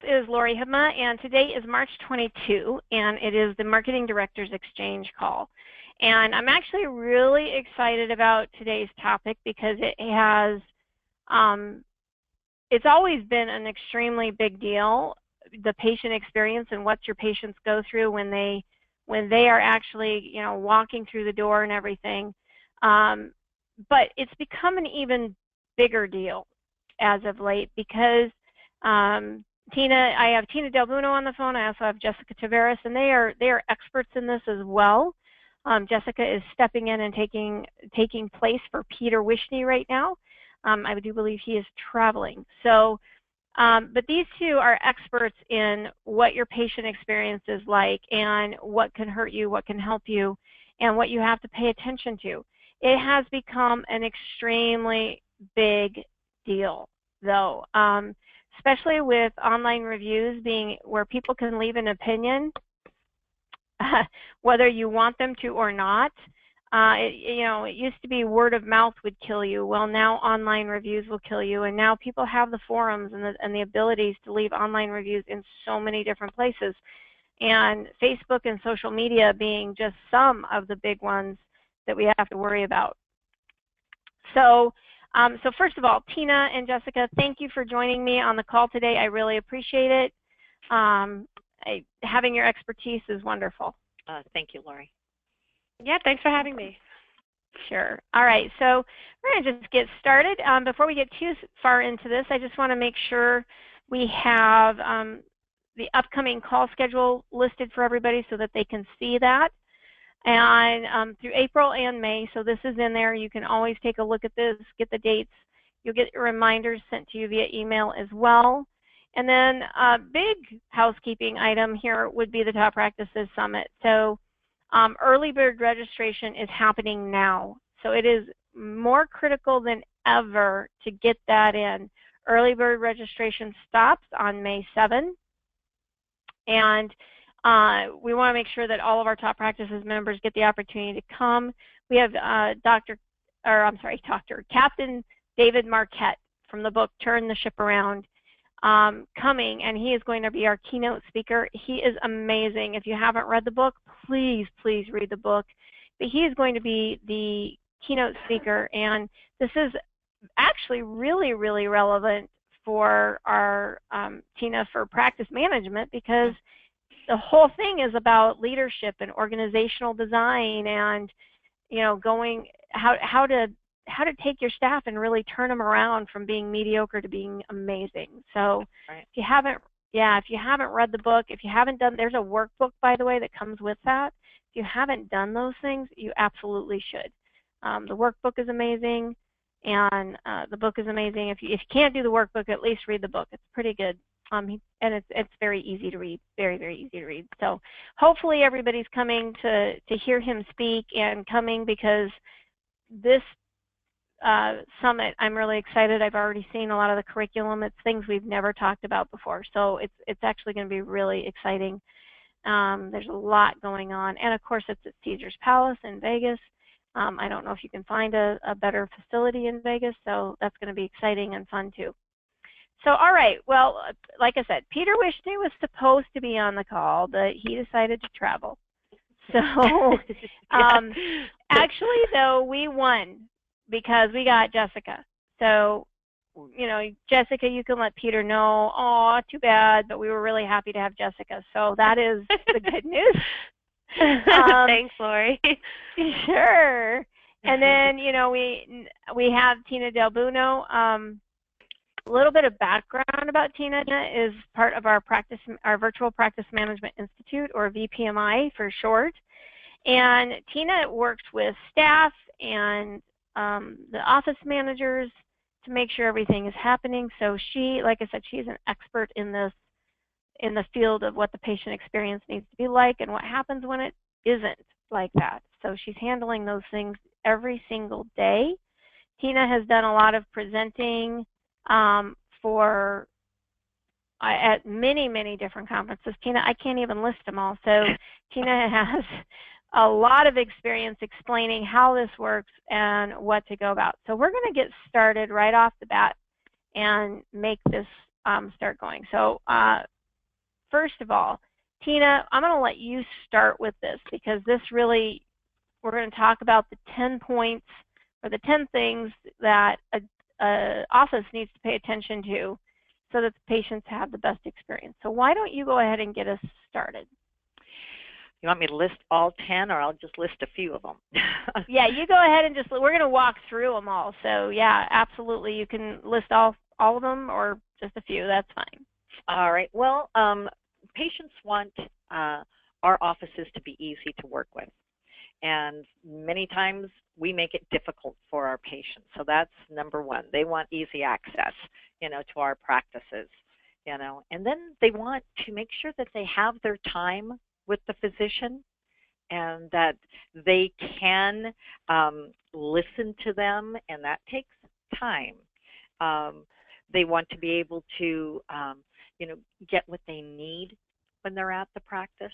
is Lori Hibma, and today is March 22, and it is the Marketing Directors Exchange call. And I'm actually really excited about today's topic because it has, it's always been an extremely big deal, the patient experience and what your patients go through when they are actually, walking through the door and everything. But it's become an even bigger deal as of late because I have Tina Del Buono on the phone. I also have Jessica Taveras, and they are experts in this as well. Jessica is stepping in and taking place for Peter Wishnie right now. I do believe he is traveling. So, but these two are experts in what your patient experience is like and what can hurt you, what can help you, and what you have to pay attention to. It has become an extremely big deal, though, especially with online reviews being where people can leave an opinion, whether you want them to or not. It used to be word of mouth would kill you. Well, now online reviews will kill you, and now people have the forums and the abilities to leave online reviews in so many different places. And Facebook and social media being just some of the big ones that we have to worry about. So first of all, Tina and Jessica, thank you for joining me on the call today. I really appreciate it. Having your expertise is wonderful. Thank you, Lori. Yeah, thanks for having me. Sure. All right, so we're going to just get started. Before we get too far into this, I just want to make sure we have the upcoming call schedule listed for everybody so that they can see that. And through April and May, so this is in there. You can always take a look at this, get the dates. You'll get reminders sent to you via email as well. And then a big housekeeping item here would be the Top Practices Summit. So early bird registration is happening now. So it is more critical than ever to get that in. Early bird registration stops on May 7. And we want to make sure that all of our Top Practices members get the opportunity to come. We have Captain David Marquette from the book Turn the Ship Around coming, and he is going to be our keynote speaker. He is amazing. If you haven't read the book, please read the book. But he is going to be the keynote speaker, and this is actually really relevant for our Tina for practice management, because the whole thing is about leadership and organizational design, and how to take your staff and really turn them around from being mediocre to being amazing. So right. if you haven't read the book, if you haven't done, there's a workbook, by the way, that comes with that. If you haven't done those things, you absolutely should. The workbook is amazing, and the book is amazing. If you can't do the workbook, at least read the book. It's pretty good. And it's very easy to read, very easy to read. So hopefully everybody's coming to hear him speak, and coming because this summit, I'm really excited. I've already seen a lot of the curriculum. It's things we've never talked about before. So it's actually going to be really exciting. There's a lot going on. And of course, it's at Caesar's Palace in Vegas. I don't know if you can find a better facility in Vegas, so that's going to be exciting and fun too. So, all right, well, like I said, Peter Wishnie was supposed to be on the call, but he decided to travel. So, actually, though, we won because we got Jessica. So, Jessica, you can let Peter know, oh, too bad, but we were really happy to have Jessica. So that is the good news. Thanks, Lori. Sure. And then, we have Tina Del Buono. A little bit of background about Tina. Tina is part of our Virtual Practice Management Institute, or VPMI for short. And Tina works with staff and the office managers to make sure everything is happening. So she, like I said, she's an expert in this, in the field of what the patient experience needs to be like and what happens when it isn't like that. So she's handling those things every single day. Tina has done a lot of presenting at many different conferences. Tina, I can't even list them all. So Tina has a lot of experience explaining how this works and what to go about. So we're going to get started right off the bat and make this start going. So first of all, Tina, I'm going to let you start with this because this really, we're going to talk about the 10 points or the 10 things that a office needs to pay attention to so that the patients have the best experience. So why don't you go ahead and get us started? You want me to list all 10, or I'll just list a few of them? Yeah, you go ahead and just, we're going to walk through them all. So yeah, absolutely. You can list all of them or just a few. That's fine. All right. Well, patients want our offices to be easy to work with. And many times we make it difficult for our patients. So that's number one. They want easy access, to our practices, And then they want to make sure that they have their time with the physician and that they can listen to them, and that takes time. They want to be able to, get what they need when they're at the practice.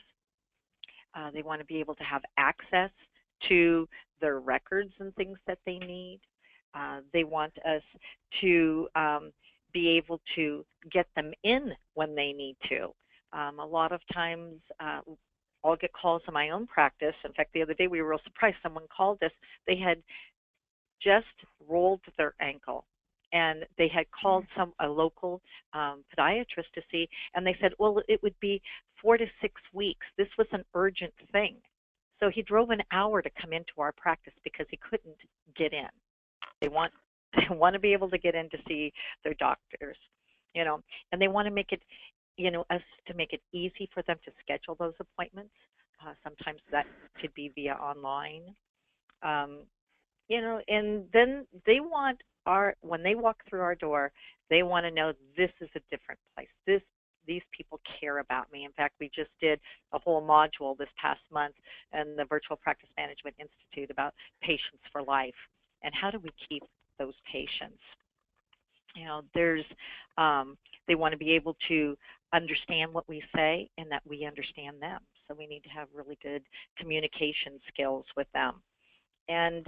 They want to be able to have access to their records and things that they need. They want us to be able to get them in when they need to. A lot of times I'll get calls in my own practice. In fact, the other day we were real surprised. Someone called us. They had just rolled their ankle, and they had called a local podiatrist to see, and they said, well, it would be 4 to 6 weeks. This was an urgent thing. So he drove an hour to come into our practice because he couldn't get in. They want to be able to get in to see their doctors, and they want to make it, us to make it easy for them to schedule those appointments. Sometimes that could be via online, and then they want when they walk through our door, they want to know this is a different place. These people care about me. In fact, we just did a whole module this past month in the Virtual Practice Management Institute about patients for life and how do we keep those patients. They want to be able to understand what we say and that we understand them. So we need to have really good communication skills with them. And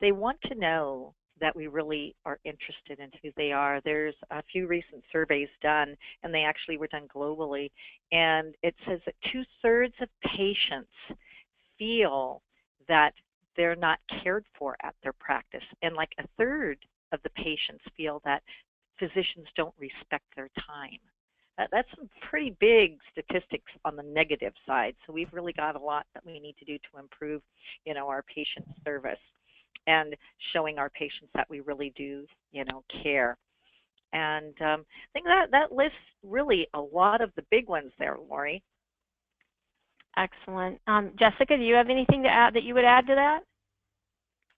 they want to know that we really are interested in who they are. There's a few recent surveys done, and they actually were done globally, and it says that 2/3 of patients feel that they're not cared for at their practice, and like 1/3 of the patients feel that physicians don't respect their time. That's some pretty big statistics on the negative side, so we've really got a lot that we need to do to improve, our patient service and showing our patients that we really do, care. And I think that lists really a lot of the big ones there, Lori. Excellent. Jessica, do you have anything to add that you would add to that?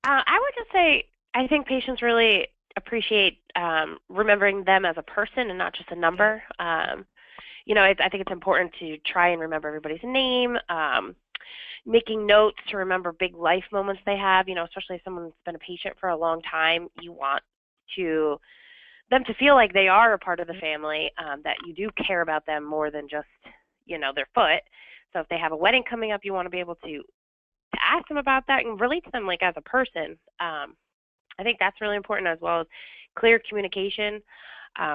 I would just say I think patients really appreciate remembering them as a person and not just a number. I think it's important to try and remember everybody's name, making notes to remember big life moments they have, especially if someone's been a patient for a long time. You want them to feel like they are a part of the family, that you do care about them more than just, their foot. So if they have a wedding coming up, you want to be able to ask them about that and relate to them like as a person. I think that's really important, as well as clear communication.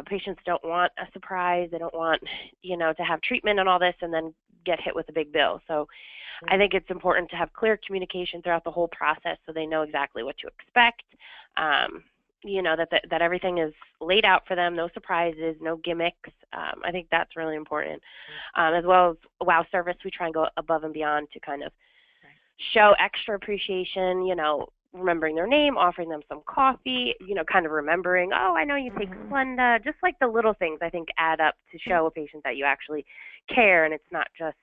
Patients don't want a surprise. They don't want, to have treatment and all this and then get hit with a big bill. So I think it's important to have clear communication throughout the whole process so they know exactly what to expect, that everything is laid out for them, no surprises, no gimmicks. I think that's really important. As well as WOW service, we try and go above and beyond to kind of show extra appreciation, remembering their name, offering them some coffee, kind of remembering, oh, I know you take Splenda. Just like the little things, I think, add up to show a patient that you actually care, and it's not just,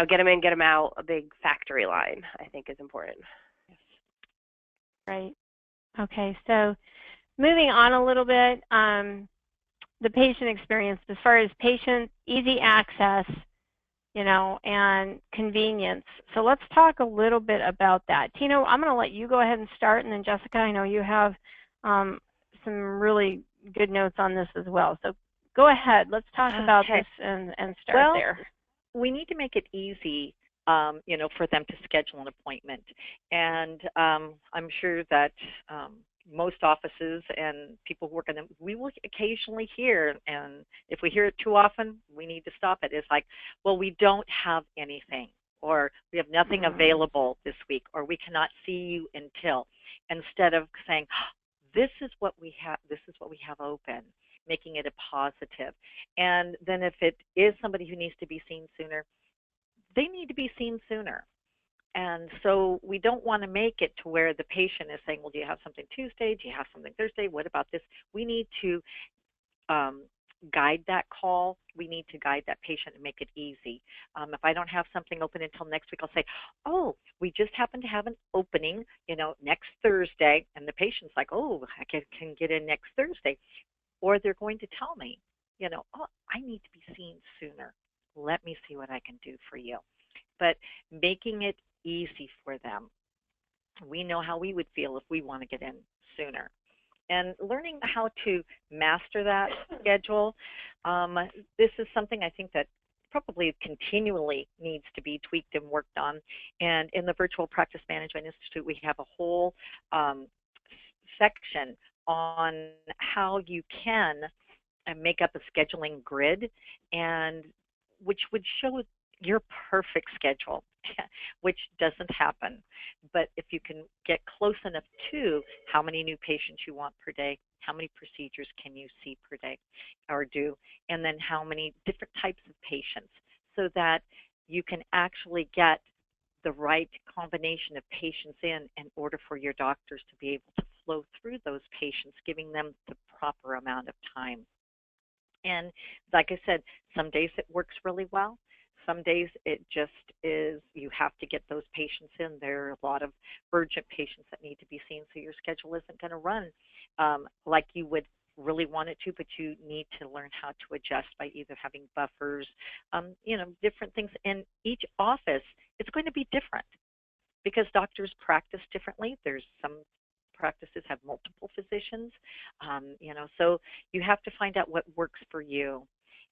get them in, get them out, a big factory line, I think is important. Yes. Right. Okay, so moving on a little bit, the patient experience, as far as patient easy access, and convenience. So let's talk a little bit about that. Tina, I'm going to let you go ahead and start, and then Jessica, I know you have some really good notes on this as well. So go ahead. Let's talk about this and start there. We need to make it easy, for them to schedule an appointment. And I'm sure that most offices and people who work in them, we will occasionally hear, and if we hear it too often, we need to stop it. It's like, well, we don't have anything, or we have nothing available this week, or we cannot see you until, instead of saying, this is what we have open, making it a positive. And then if it is somebody who needs to be seen sooner, they need to be seen sooner. And so we don't want to make it to where the patient is saying, well, do you have something Tuesday? Do you have something Thursday? What about this? We need to guide that call. We need to guide that patient and make it easy. If I don't have something open until next week, I'll say, oh, we just happen to have an opening, next Thursday. And the patient's like, oh, I can get in next Thursday. Or they're going to tell me, oh, I need to be seen sooner. Let me see what I can do for you. But making it easy for them. We know how we would feel if we want to get in sooner. And learning how to master that schedule, this is something I think that probably continually needs to be tweaked and worked on. And in the Virtual Practice Management Institute, we have a whole section on how you can make up a scheduling grid, and which would show your perfect schedule, which doesn't happen. But if you can get close enough to how many new patients you want per day, how many procedures can you see per day or do, and then how many different types of patients, so that you can actually get the right combination of patients in order for your doctors to be able to flow through those patients, giving them the proper amount of time. And like I said, some days it works really well. Some days it just is, you have to get those patients in. There are a lot of urgent patients that need to be seen, so your schedule isn't going to run like you would really want it to, but you need to learn how to adjust by either having buffers, different things. In each office, it's going to be different because doctors practice differently. There's some practices have multiple physicians, so you have to find out what works for you.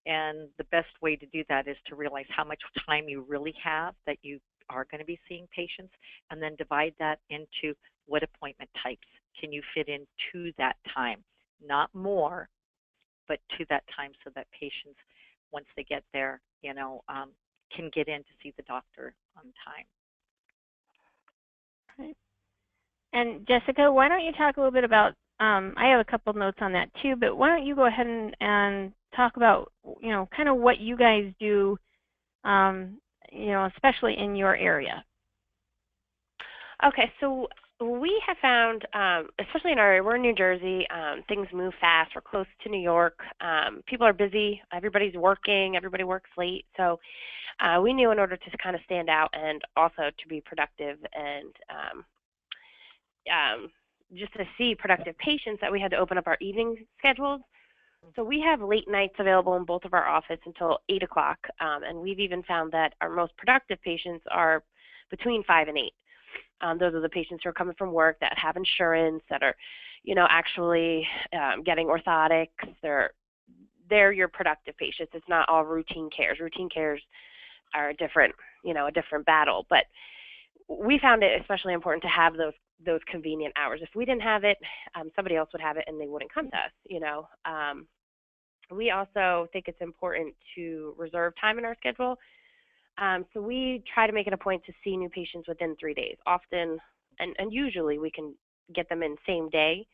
And the best way to do that is to realize how much time you really have that you are going to be seeing patients, and then divide that into what appointment types can you fit into that time. Not more, but to that time, so that patients, once they get there, can get in to see the doctor on time. Right. And Jessica, why don't you talk a little bit about, I have a couple of notes on that too, but why don't you go ahead and talk about, kind of what you guys do, especially in your area. Okay, so we have found, especially in our area, we're in New Jersey, things move fast. We're close to New York. People are busy. Everybody's working. Everybody works late. So we knew in order to kind of stand out and also to be productive and just to see productive patients, that we had to open up our evening schedules. So we have late nights available in both of our offices until 8 o'clock, and we've even found that our most productive patients are between 5 and 8. Those are the patients who are coming from work that have insurance, that are, actually getting orthotics. They're your productive patients. It's not all routine cares. Routine cares are a different battle. But we found it especially important to have those convenient hours. If we didn't have it, somebody else would have it, and they wouldn't come to us. We also think it's important to reserve time in our schedule. So we try to make it a point to see new patients within 3 days. Often, and usually we can get them in same day,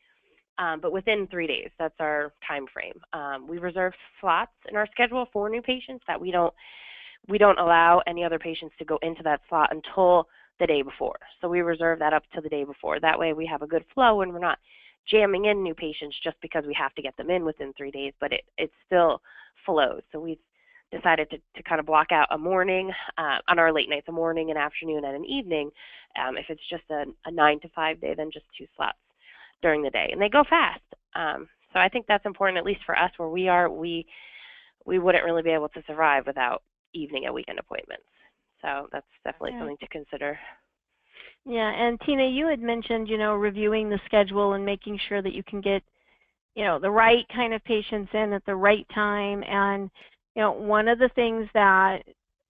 but within 3 days, that's our time frame. We reserve slots in our schedule for new patients that we don't allow any other patients to go into that slot until the day before. So we reserve that up to the day before. That way we have a good flow, and we're not jamming in new patients just because we have to get them in within 3 days, but it still flows. So we've decided to kind of block out a morning on our late nights, a morning, an afternoon, and an evening. If it's just a 9 to 5 day, then just 2 slots during the day, and they go fast. So I think that's important, at least for us where we are. We wouldn't really be able to survive without evening and weekend appointments. So that's definitely something to consider. Yeah, and Tina, you had mentioned, reviewing the schedule and making sure that you can get, the right kind of patients in at the right time. And, one of the things that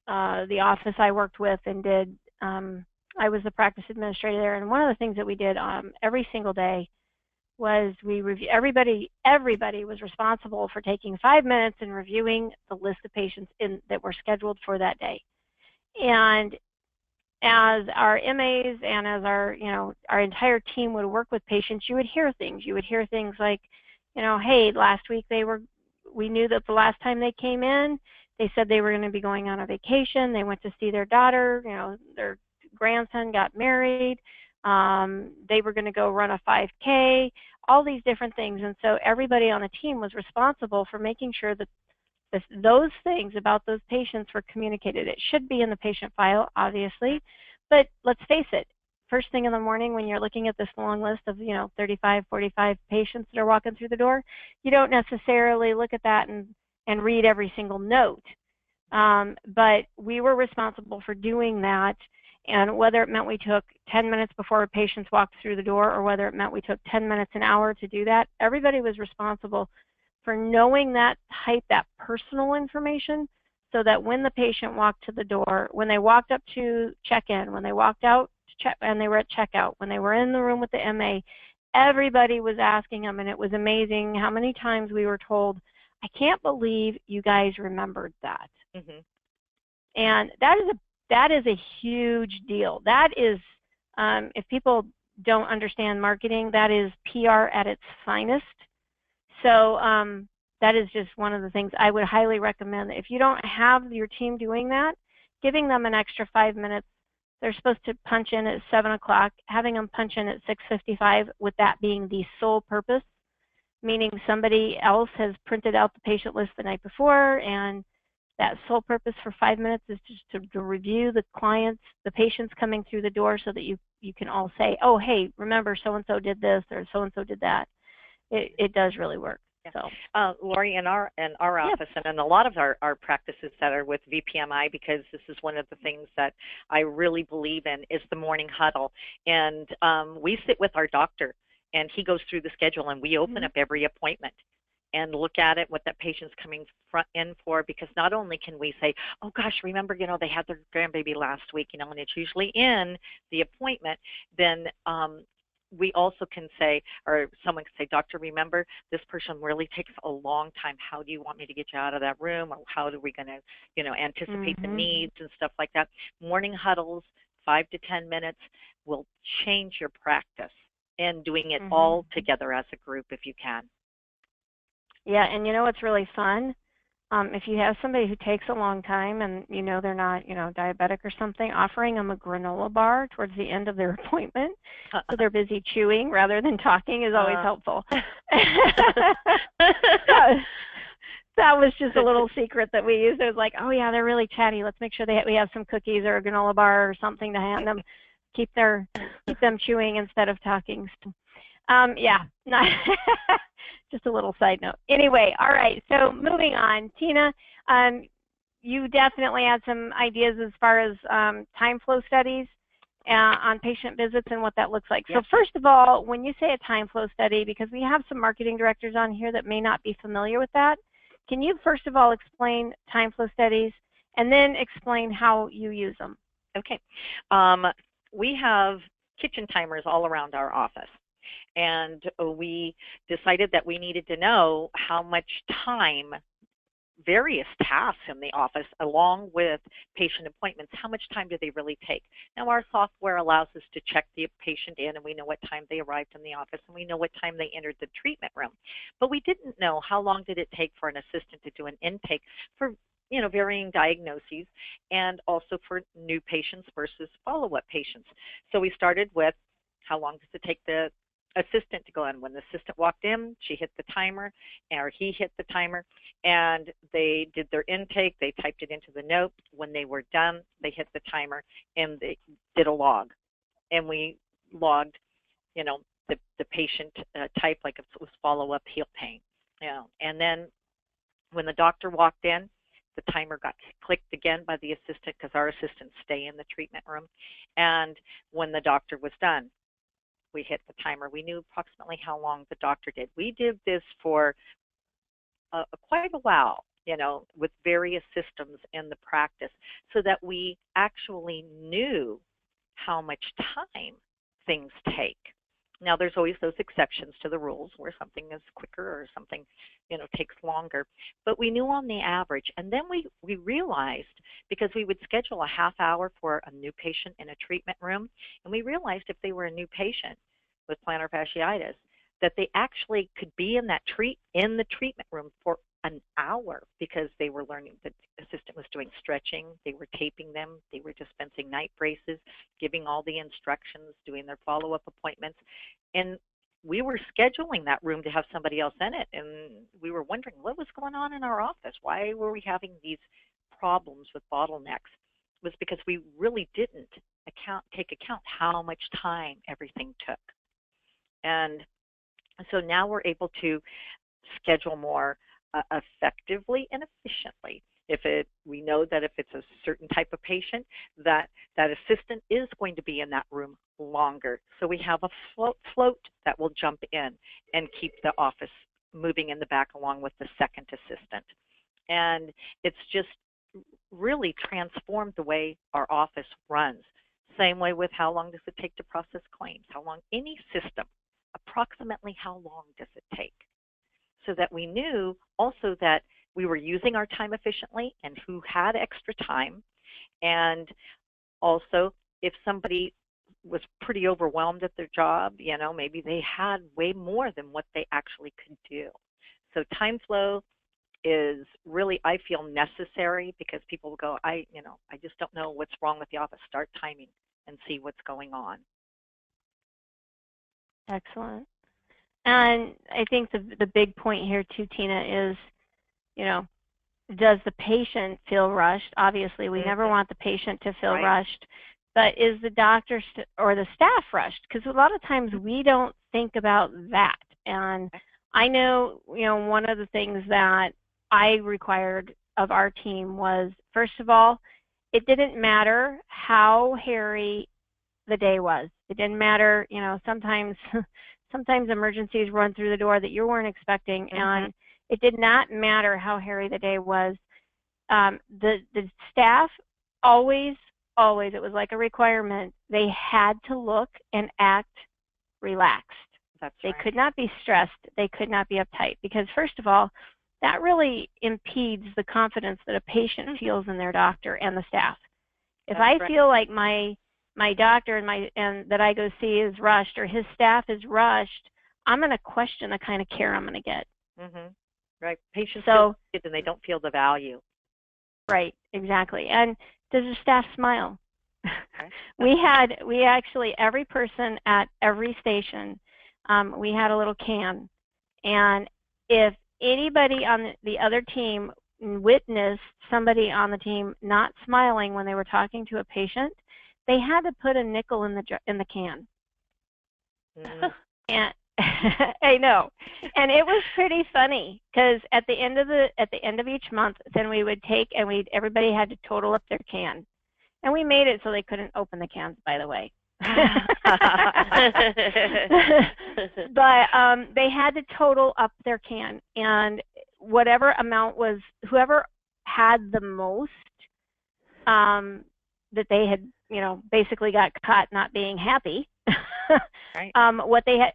the office I worked with and did, I was the practice administrator there, and one of the things that we did every single day was everybody was responsible for taking 5 minutes and reviewing the list of patients that were scheduled for that day. And as our MAs and as our entire team would work with patients, you would hear things. You would hear things like, hey, last week we knew that the last time they came in, they said they were going to be going on a vacation. They went to see their daughter, their grandson got married. They were going to go run a 5K, all these different things. And so everybody on the team was responsible for making sure that those things about those patients were communicated. It should be in the patient file, obviously, but let's face it, first thing in the morning when you're looking at this long list of 35, 45 patients that are walking through the door, you don't necessarily look at that and read every single note. But we were responsible for doing that, and whether it meant we took 10 minutes before patients walked through the door or whether it meant we took 10 minutes an hour to do that, everybody was responsible for knowing that personal information, so that when the patient walked to the door, when they walked up to check-in, when they walked out to check, and they were at checkout, when they were in the room with the MA, everybody was asking them, and it was amazing how many times we were told, I can't believe you guys remembered that. Mm-hmm. And that is a huge deal. That is, if people don't understand marketing, that is PR at its finest. So that is just one of the things I would highly recommend. If you don't have your team doing that, giving them an extra 5 minutes. They're supposed to punch in at 7 o'clock, having them punch in at 6:55, with that being the sole purpose, meaning somebody else has printed out the patient list the night before, and that sole purpose for 5 minutes is just to review the patients coming through the door, so that you can all say, oh, hey, remember so-and-so did this or so-and-so did that. It does really work. Yeah. So, Lori, in our office, and in a lot of our practices that are with VPMI, because this is one of the things that I really believe in, is the morning huddle. And we sit with our doctor, and he goes through the schedule, and we open up every appointment and look at it, what that patient's coming in for, because not only can we say, oh gosh, remember, they had their grandbaby last week, and it's usually in the appointment, then we also can say, or someone can say, doctor, remember, this person really takes a long time. How do you want me to get you out of that room? Or how are we going to, anticipate the needs and stuff like that? Morning huddles, 5 to 10 minutes, will change your practice, and doing it all together as a group if you can. Yeah, and what's really fun? If you have somebody who takes a long time and they're not, diabetic or something, offering them a granola bar towards the end of their appointment, so they're busy chewing rather than talking, is always helpful. That was just a little secret that we used. It was like, oh yeah, they're really chatty. Let's make sure we have some cookies or a granola bar or something to hand them, keep them chewing instead of talking. Yeah, not just a little side note. Anyway, all right, so moving on. Tina, you definitely had some ideas as far as time flow studies on patient visits and what that looks like. Yes. So first of all, when you say a time flow study, because we have some marketing directors on here that may not be familiar with that, can you first of all explain time flow studies and then explain how you use them? Okay. We have kitchen timers all around our office. And we decided that we needed to know how much time various tasks in the office, along with patient appointments, how much time do they really take? Now, our software allows us to check the patient in, and we know what time they arrived in the office, and we know what time they entered the treatment room. But we didn't know how long did it take for an assistant to do an intake for varying diagnoses, and also for new patients versus follow-up patients. So we started with how long does it take the assistant to go in. When the assistant walked in, she hit the timer, or he hit the timer, and they did their intake. They typed it into the note. When they were done, they hit the timer, and they did a log. And we logged, the patient type, like if it was follow-up heel pain. And then when the doctor walked in, the timer got clicked again by the assistant, because our assistants stay in the treatment room. And when the doctor was done, we hit the timer. We knew approximately how long the doctor did. We did this for quite a while, with various systems in the practice, so that we actually knew how much time things take. Now, there's always those exceptions to the rules where something is quicker or something, takes longer. But we knew on the average. And then we realized, because we would schedule a half hour for a new patient in a treatment room, and we realized if they were a new patient with plantar fasciitis, that they actually could be in the treatment room for an hour, because they were learning, the assistant was doing stretching, they were taping them, they were dispensing night braces, giving all the instructions, doing their follow-up appointments. And we were scheduling that room to have somebody else in it, and we were wondering what was going on in our office. Why were we having these problems with bottlenecks? It was because we really didn't take account how much time everything took. And so now we're able to schedule more effectively and efficiently. We know that if it's a certain type of patient, that assistant is going to be in that room longer. So we have a float that will jump in and keep the office moving in the back along with the second assistant. And it's just really transformed the way our office runs. Same way with how long does it take to process claims? How long any system, approximately how long does it take? So that we knew also that we were using our time efficiently and who had extra time. And also, if somebody was pretty overwhelmed at their job, maybe they had way more than what they actually could do. So time flow is really, I feel, necessary, because people will go, I just don't know what's wrong with the office. Start timing and see what's going on. Excellent. And I think the big point here too, Tina, is, does the patient feel rushed? Obviously, we never want the patient to feel rushed, but is the doctor or the staff rushed? Because a lot of times we don't think about that. And I know, one of the things that I required of our team was, first of all, it didn't matter how hairy the day was. It didn't matter, sometimes emergencies run through the door that you weren't expecting, and it did not matter how hairy the day was. The staff always, it was like a requirement, they had to look and act relaxed. They could not be stressed. They could not be uptight, because first of all, that really impedes the confidence that a patient feels in their doctor and the staff. If I feel like my doctor and that I go see is rushed, or his staff is rushed, I'm going to question the kind of care I'm going to get. Right. Patients feel it and they don't feel the value. Right. Exactly. And does the staff smile? We actually, every person at every station, we had a little can. And if anybody on the other team witnessed somebody on the team not smiling when they were talking to a patient, they had to put a nickel in the can. And I know, and it was pretty funny, because at the end of each month, then we would take and everybody had to total up their can, and we made it so they couldn't open the cans, by the way. But they had to total up their can, and whatever amount was, whoever had the most, that they had, basically got caught not being happy.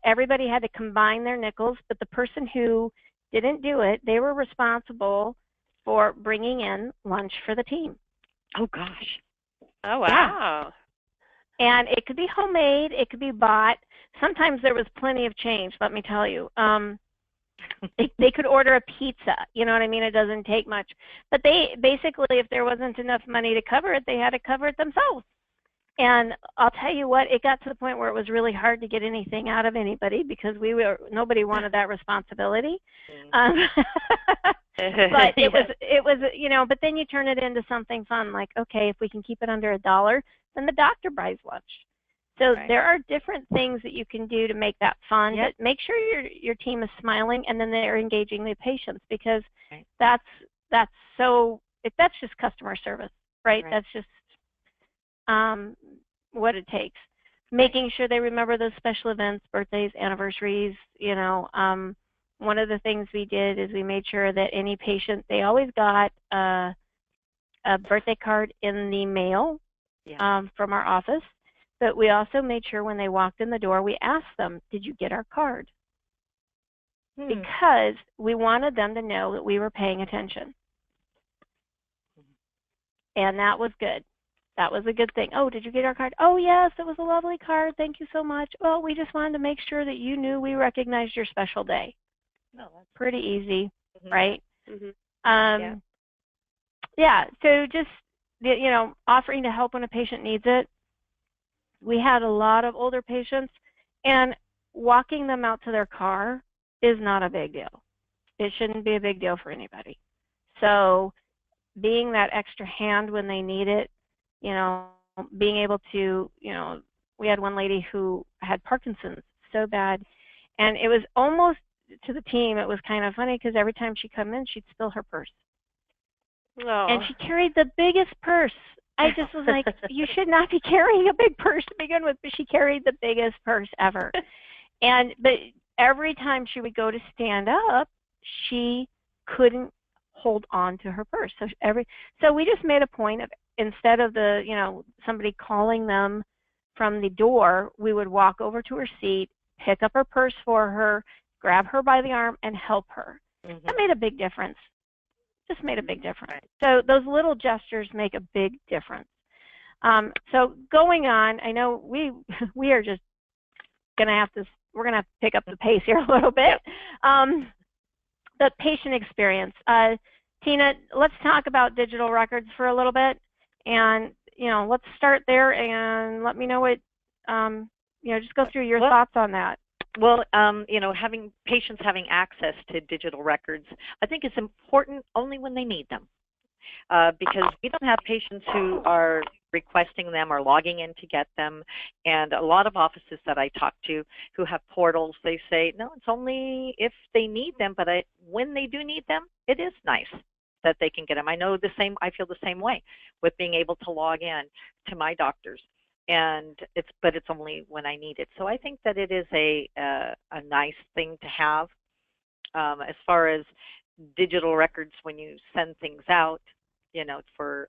Everybody had to combine their nickels, but the person who didn't do it, they were responsible for bringing in lunch for the team. Oh gosh. Oh wow. Yeah. And it could be homemade, it could be bought. Sometimes there was plenty of change, let me tell you. They could order a pizza, you know what I mean? It doesn't take much. But they basically, if there wasn't enough money to cover it, they had to cover it themselves. And I'll tell you what, it got to the point where it was really hard to get anything out of anybody, because nobody wanted that responsibility. But it was, but then you turn it into something fun, like, okay, if we can keep it under $1, then the doctor buys lunch. So there are different things that you can do to make that fun. But make sure your team is smiling, and then they're engaging the patients, because that's just customer service, right? That's just what it takes. Making sure they remember those special events, birthdays, anniversaries. One of the things we did is we made sure that any patient, they always got a birthday card in the mail from our office. but we also made sure when they walked in the door, we asked them, did you get our card? Because we wanted them to know that we were paying attention. And that was good. That was a good thing. Oh, did you get our card? Oh, yes, it was a lovely card. Thank you so much. Well, we just wanted to make sure that you knew we recognized your special day. No, that's pretty easy, right? Yeah, so just, you know, offering to help when a patient needs it. We had a lot of older patients, and walking them out to their car is not a big deal. It shouldn't be a big deal for anybody. So being that extra hand when they need it, you know, being able to, you know, we had one lady who had Parkinson's so bad, and it was almost to the team, it was kind of funny because every time she'd come in, she'd spill her purse. Oh. And she carried the biggest purse. I just was like, you should not be carrying a big purse to begin with, but she carried the biggest purse ever. But every time she would go to stand up, she couldn't hold on to her purse. So we just made a point of, instead of the, you know, somebody calling them from the door, we would walk over to her seat, pick up her purse for her, grab her by the arm, and help her. That made a big difference. Just made a big difference. So those little gestures make a big difference. So going on, I know we are just gonna have to, we're gonna have to pick up the pace here a little bit. The patient experience. Tina, let's talk about digital records for a little bit, and you know, let's start there and let me know what, you know, just go through your thoughts on that. Well, you know, having patients having access to digital records, I think it's important only when they need them, because we don't have patients who are requesting them or logging in to get them. And a lot of offices that I talk to who have portals, they say, no, it's only if they need them, but when they do need them, it is nice that they can get them. I know the same, I feel the same way with being able to log in to my doctors. But it's only when I need it. So I think that it is a nice thing to have. As far as digital records, when you send things out, you know, for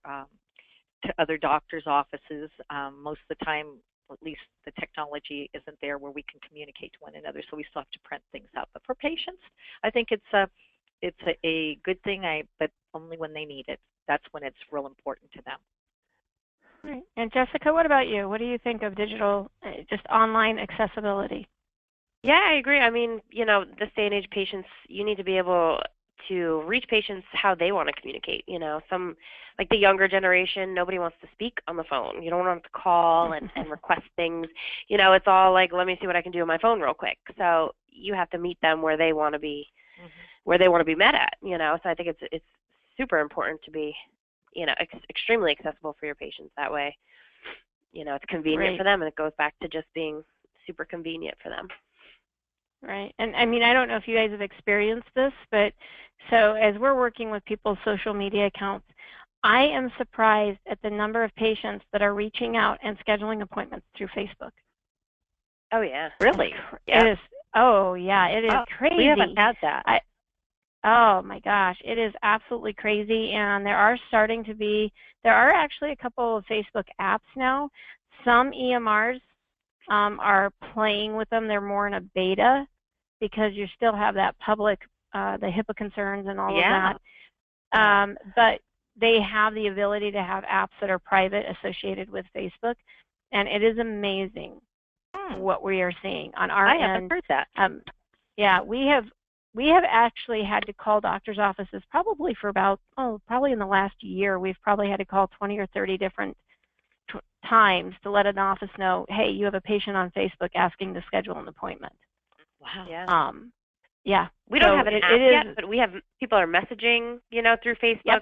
to other doctors' offices, most of the time, at least the technology isn't there where we can communicate to one another. So we still have to print things out. But for patients, I think it's a good thing. But only when they need it. That's when it's real important to them. Right. And Jessica, what about you? What do you think of digital, just online accessibility? Yeah, I agree. I mean, you know, this day and age, patients, you need to be able to reach patients how they want to communicate. You know, some, like the younger generation, nobody wants to speak on the phone. You don't want to call and request things. You know, it's all like, let me see what I can do on my phone real quick. So you have to meet them where they want to be, where they want to be met at, you know. So I think it's super important to be, you know, extremely accessible for your patients that way. You know, it's convenient for them, and it goes back to just being super convenient for them. Right. And I mean, I don't know if you guys have experienced this, but so as we're working with people's social media accounts, I am surprised at the number of patients that are reaching out and scheduling appointments through Facebook. Oh, yeah. Really? It is. Oh, yeah. It is crazy. We haven't had that. Oh my gosh, it is absolutely crazy, and there are actually a couple of Facebook apps now. Some EMRs are playing with them. They're more in a beta because you still have that public, the HIPAA concerns and all of that. But they have the ability to have apps that are private associated with Facebook, and it is amazing what we are seeing on our end. I haven't heard that. Yeah, we have actually had to call doctors' offices probably for about, probably in the last year, we've probably had to call 20 or 30 different times to let an office know, hey, you have a patient on Facebook asking to schedule an appointment. Wow. Yeah. Yeah. We don't have an app yet, but we have, people are messaging, you know, through Facebook,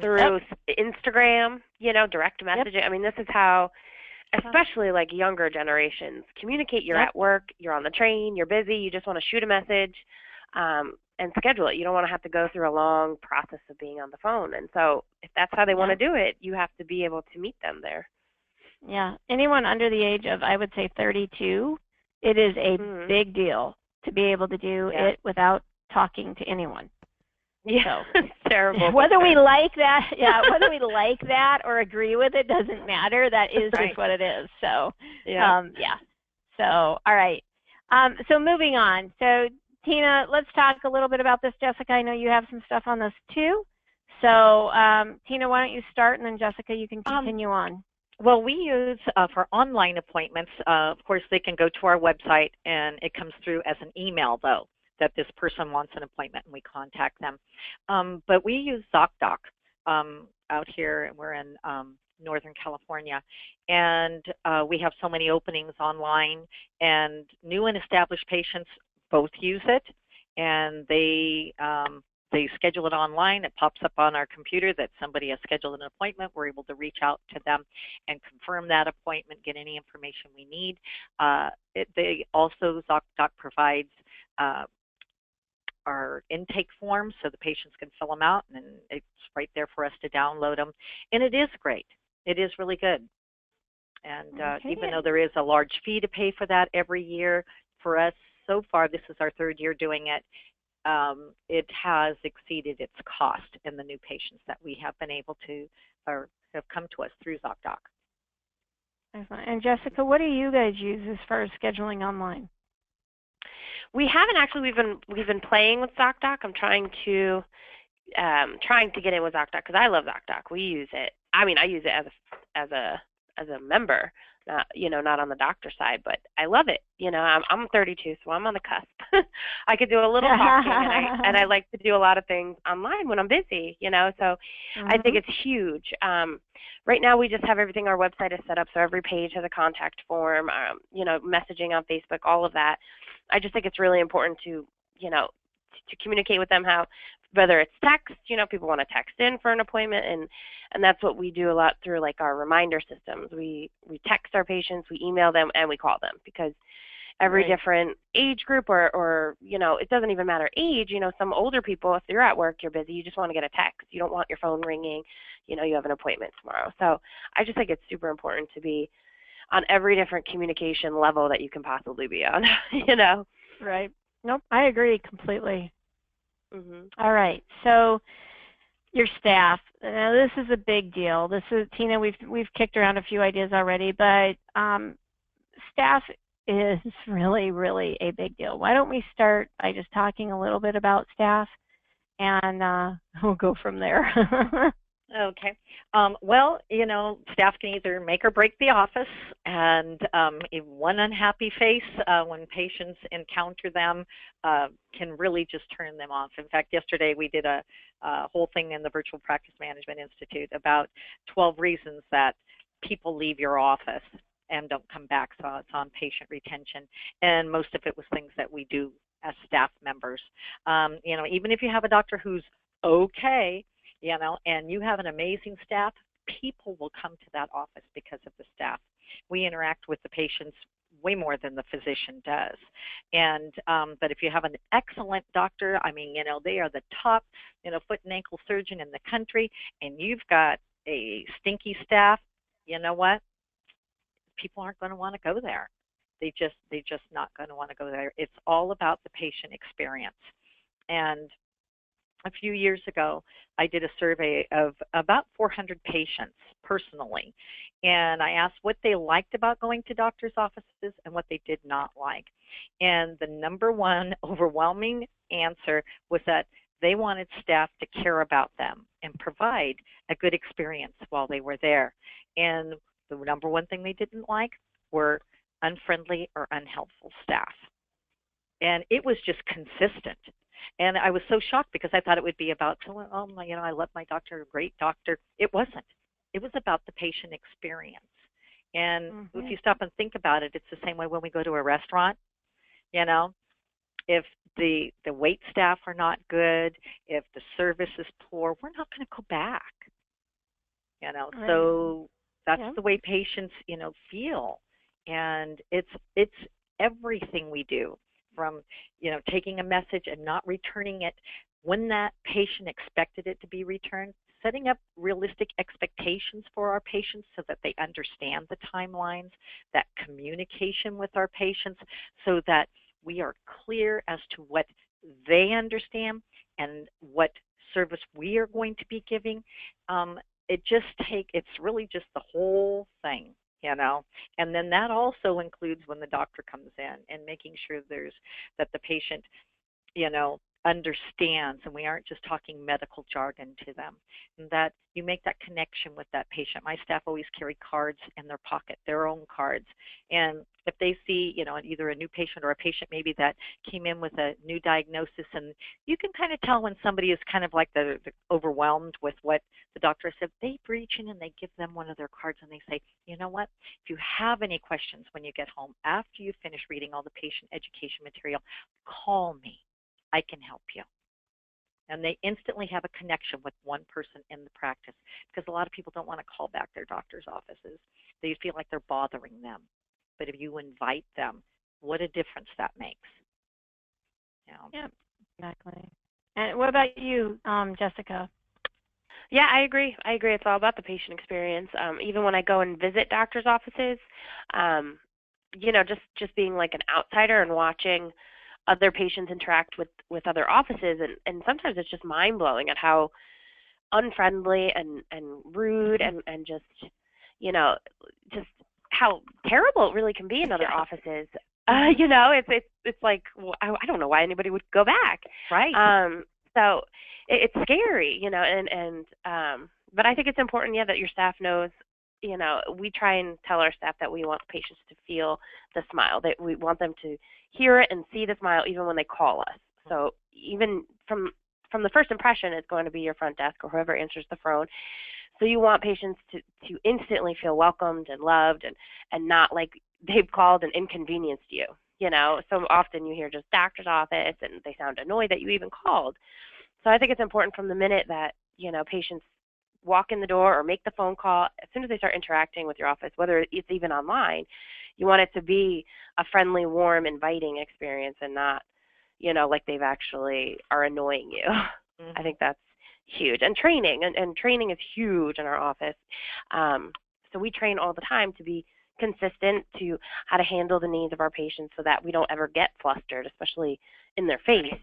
through Instagram, you know, direct messaging. I mean, this is how, especially like younger generations, communicate. You're at work, you're on the train, you're busy, you just want to shoot a message. And schedule it. You don't want to have to go through a long process of being on the phone. And so if that's how they want to do it, you have to be able to meet them there. Yeah. Anyone under the age of, I would say, 32, it is a big deal to be able to do it without talking to anyone. Yeah, So it's terrible. whether we like that, whether we like that or agree with it doesn't matter. That is Right. just what it is. So, Yeah. So, all right. So moving on. So, Tina, let's talk a little bit about this. Jessica, I know you have some stuff on this too. So, Tina, why don't you start, and then Jessica, you can continue on. Well, we use for online appointments, of course, they can go to our website, and it comes through as an email, though, that this person wants an appointment, and we contact them. But we use ZocDoc out here, and we're in Northern California, and we have so many openings online, and new and established patients both use it, and they schedule it online. It pops up on our computer that somebody has scheduled an appointment. We're able to reach out to them and confirm that appointment, get any information we need. They also, ZocDoc provides our intake forms so the patients can fill them out, and it's right there for us to download them. And it is great. It is really good. And even though there is a large fee to pay for that every year, for us, so far, this is our third year doing it, it has exceeded its cost in the new patients that we have been able to, or have come to us through ZocDoc. Excellent. And Jessica, what do you guys use as far as scheduling online? We haven't actually. We've been playing with ZocDoc. I'm trying to get in with ZocDoc because I love ZocDoc. We use it. I mean, I use it as a member, not on the doctor side, but I love it. I'm 32, so I'm on the cusp. I could do a little talking, and I like to do a lot of things online when I'm busy. So I think it's huge. Right now, we just have everything. Our website is set up, so every page has a contact form. Messaging on Facebook, all of that. I just think it's really important to communicate with them, how whether it's text, people want to text in for an appointment, and that's what we do a lot through like our reminder systems. We text our patients, we email them, and we call them, because every different age group or it doesn't even matter age. Some older people, if you're at work, you're busy, you just want to get a text. You don't want your phone ringing, you have an appointment tomorrow. So I just think it's super important to be on every different communication level that you can possibly be on, Right. Nope, I agree completely. Mm-hmm. All right. So your staff. Now this is a big deal. This is, Tina, we've kicked around a few ideas already, but staff is really, really a big deal. Why don't we start by just talking a little bit about staff, and we'll go from there. Okay. Well, staff can either make or break the office, and one unhappy face when patients encounter them can really just turn them off. In fact, yesterday we did a whole thing in the Virtual Practice Management Institute about 12 reasons that people leave your office and don't come back. So it's on patient retention, and most of it was things that we do as staff members. Even if you have a doctor who's okay, and you have an amazing staff, people will come to that office because of the staff. We interact with the patients way more than the physician does. And but if you have an excellent doctor, they are the top, foot and ankle surgeon in the country, and you've got a stinky staff, you know what? People aren't going to want to go there. They're just not going to want to go there. It's all about the patient experience. And a few years ago, I did a survey of about 400 patients personally, and I asked what they liked about going to doctors' offices and what they did not like. And the number one overwhelming answer was that they wanted staff to care about them and provide a good experience while they were there. And the number one thing they didn't like were unfriendly or unhelpful staff. And it was just consistent. And I was so shocked because I thought it would be about, I love my doctor, a great doctor. It wasn't. It was about the patient experience. And if you stop and think about it, it's the same way when we go to a restaurant. If the wait staff are not good, if the service is poor, we're not going to go back. Right. So that's the way patients, feel. And it's everything we do, from taking a message and not returning it when that patient expected it to be returned, setting up realistic expectations for our patients so that they understand the timelines, that communication with our patients so that we are clear as to what they understand and what service we are going to be giving. It's really just the whole thing, and then that also includes when the doctor comes in and making sure that the patient, understands, and we aren't just talking medical jargon to them, and that you make that connection with that patient. My staff always carry cards in their pocket, their own cards, and if they see, either a new patient or a patient maybe that came in with a new diagnosis, and you can kind of tell when somebody is kind of like the overwhelmed with what the doctor said, they reach in and they give them one of their cards and they say, you know what, if you have any questions when you get home, after you finish reading all the patient education material, call me. I can help you. And they instantly have a connection with one person in the practice, because a lot of people don't want to call back their doctor's offices. They feel like they're bothering them. But if you invite them, what a difference that makes. Yeah, exactly. And what about you, Jessica? Yeah, I agree. It's all about the patient experience. Even when I go and visit doctors' offices, just being like an outsider and watching other patients interact with other offices, and sometimes it's just mind-blowing at how unfriendly and rude and just just how terrible it really can be in other offices. It's like, well, I don't know why anybody would go back. Right. So it's scary, and but I think it's important, that your staff knows. We try and tell our staff that we want patients to feel the smile, that we want them to hear it and see the smile even when they call us. So even from the first impression, it's going to be your front desk or whoever answers the phone. So you want patients to instantly feel welcomed and loved and not like they've called and inconvenienced you. So often you hear just doctor's office and they sound annoyed that you even called. So I think it's important from the minute that, patients walk in the door or make the phone call, as soon as they start interacting with your office, whether it's even online, you want it to be a friendly, warm, inviting experience and not, like they've actually are annoying you. Mm-hmm. I think that's huge. And training, and training is huge in our office. So we train all the time to be consistent to how to handle the needs of our patients so that we don't ever get flustered, especially in their face,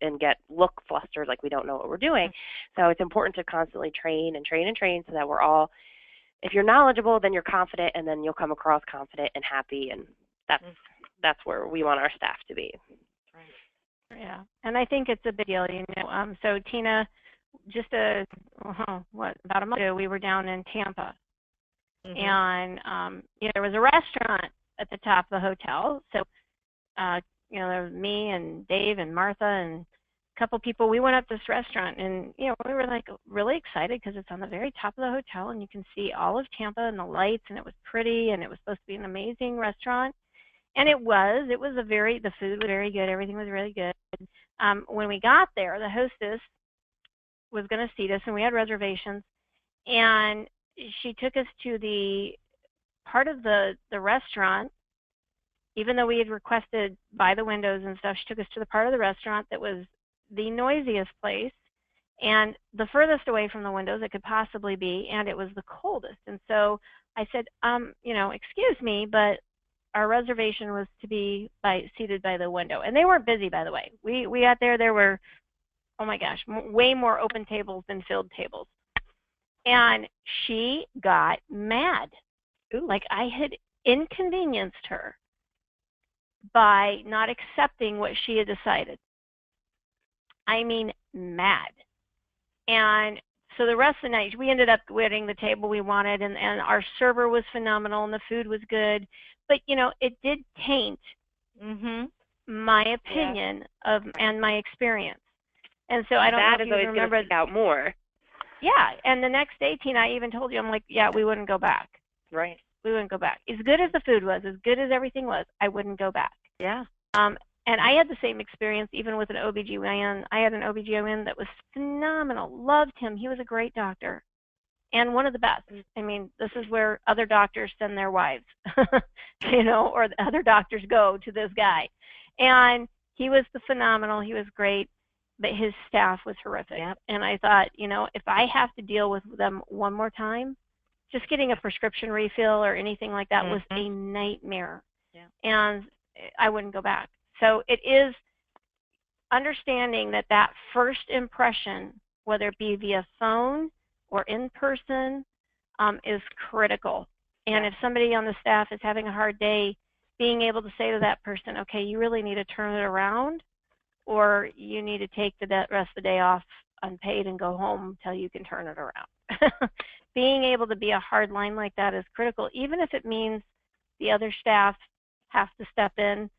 and get look flustered like we don't know what we're doing. So it's important to constantly train so that we're all, if you're knowledgeable, then you're confident, and then you'll come across confident and happy, and that's where we want our staff to be. Right. Yeah, and I think it's a big deal, So Tina, just about a month ago, we were down in Tampa. Mm-hmm. And there was a restaurant at the top of the hotel. So there was me and Dave and Martha and a couple people. We went up to this restaurant, and we were like really excited because it's on the very top of the hotel, and you can see all of Tampa and the lights, and it was pretty, and it was supposed to be an amazing restaurant. And it was. The food was very good. Everything was really good. When we got there, the hostess was going to seat us, and we had reservations, and she took us to the part of the restaurant, even though we had requested by the windows and stuff. She took us to the part of the restaurant that was the noisiest place and the furthest away from the windows it could possibly be, and it was the coldest. And so I said, excuse me, but our reservation was to be seated by the window. And they weren't busy, by the way. We got there were, oh my gosh, way more open tables than filled tables. And she got mad. Like I had inconvenienced her by not accepting what she had decided. I mean, mad. And so the rest of the night, we ended up getting the table we wanted, and our server was phenomenal, and the food was good. But, it did taint my opinion and my experience. And so I don't know if you remember. That out more. Yeah, and the next day, Tina, I even told you, I'm like, yeah, we wouldn't go back. Right. We wouldn't go back. As good as the food was, as good as everything was, I wouldn't go back. Yeah. And I had the same experience even with an OBGYN. I had an OBGYN that was phenomenal. Loved him. He was a great doctor and one of the best. I mean, this is where other doctors send their wives, or the other doctors go to this guy. And he was phenomenal. He was great. But his staff was horrific. Yep. And I thought, if I have to deal with them one more time, just getting a prescription refill or anything like that was a nightmare. Yeah. And I wouldn't go back. So it is understanding that first impression whether it be via phone or in person, is critical. And if somebody on the staff is having a hard day, being able to say to that person, okay, you really need to turn it around, or you need to take the rest of the day off unpaid and go home until you can turn it around. Being able to be a hard line like that is critical, even if it means the other staff have to step in.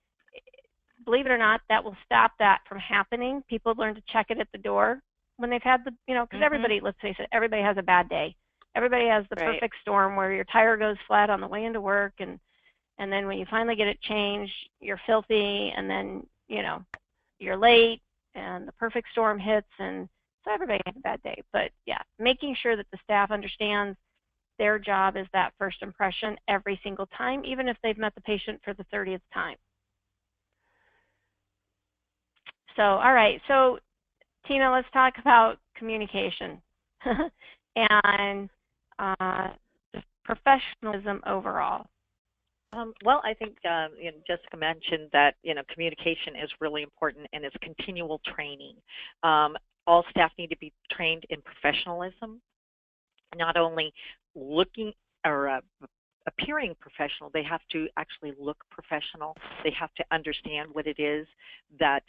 Believe it or not, that will stop that from happening. People learn to check it at the door when they've had the, because everybody, let's face it, everybody has a bad day. Everybody has the perfect storm where your tire goes flat on the way into work, and then when you finally get it changed, you're filthy, and then, you're late, and the perfect storm hits, and so everybody has a bad day. But yeah, making sure that the staff understands their job is that first impression every single time, even if they've met the patient for the 30th time. So, all right, so Tina, let's talk about communication and professionalism overall. Well, I think Jessica mentioned that communication is really important, and it's continual training. All staff need to be trained in professionalism, not only looking or appearing professional, they have to actually look professional. They have to understand what it is that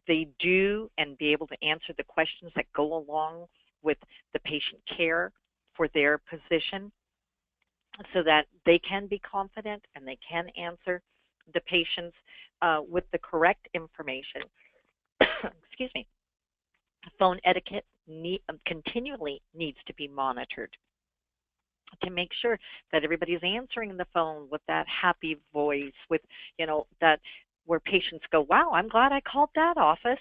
they do and be able to answer the questions that go along with the patient care for their position, so that they can be confident and they can answer the patients with the correct information. Excuse me. Phone etiquette continually needs to be monitored to make sure that everybody's answering the phone with that happy voice, with, that where patients go, wow, I'm glad I called that office.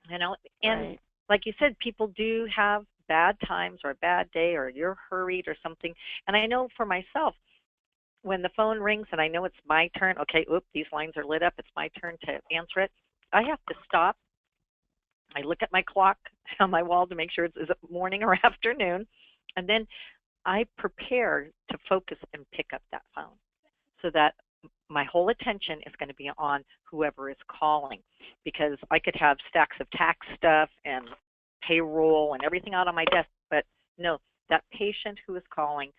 And like you said, people do have bad times or a bad day, or you're hurried or something. And I know for myself, when the phone rings and I know it's my turn, okay, these lines are lit up, it's my turn to answer it, I have to stop. I look at my clock on my wall to make sure is it morning or afternoon, and then I prepare to focus and pick up that phone so that my whole attention is going to be on whoever is calling, because I could have stacks of tax stuff and payroll and everything out on my desk, but no, that patient who is calling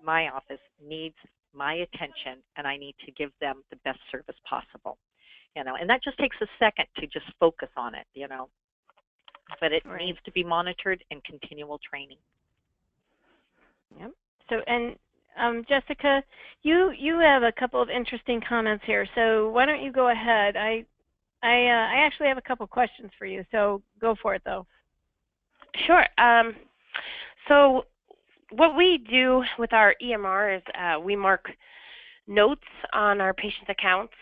my office needs my attention, and I need to give them the best service possible, and that just takes a second to just focus on it, but it needs to be monitored and continual training. Yep. So, and Jessica, you have a couple of interesting comments here, so why don't you go ahead? I actually have a couple questions for you, so go for it, though. Sure. So what we do with our EMR is we mark notes on our patients' accounts.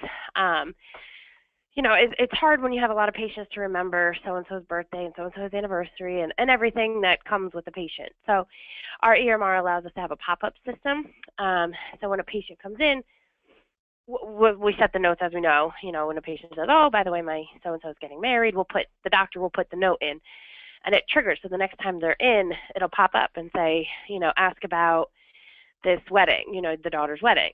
It's hard when you have a lot of patients to remember so-and-so's birthday and so-and-so's anniversary and everything that comes with the patient. So our EMR allows us to have a pop-up system. So when a patient comes in, we set the notes as we know. When a patient says, oh, by the way, my so-and-so is getting married, the doctor will put the note in, and it triggers. So the next time they're in, it'll pop up and say, ask about this wedding, the daughter's wedding.